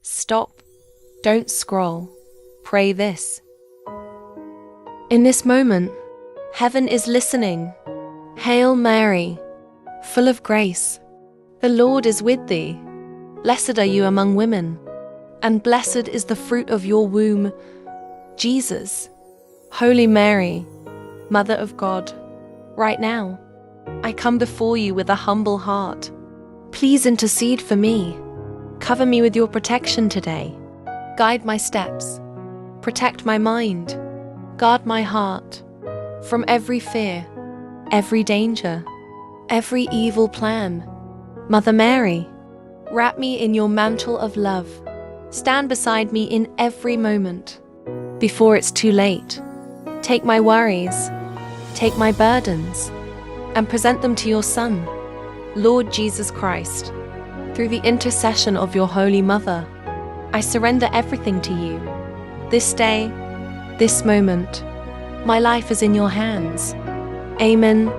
Stop. Don't scroll. Pray this. In this moment, heaven is listening. Hail Mary, full of grace, the Lord is with thee. Blessed are you among women, and blessed is the fruit of your womb, Jesus. Holy Mary, Mother of God, right now, I come before you with a humble heart. Please intercede for me. Cover me with your protection today. Guide my steps. Protect my mind. Guard my heart from every fear, every danger, every evil plan. Mother Mary, wrap me in your mantle of love. Stand beside me in every moment. Before it's too late, take my worries, take my burdens, and present them to your Son, Lord Jesus Christ. Through the intercession of your Holy Mother, I surrender everything to you. This day, this moment, my life is in your hands. Amen.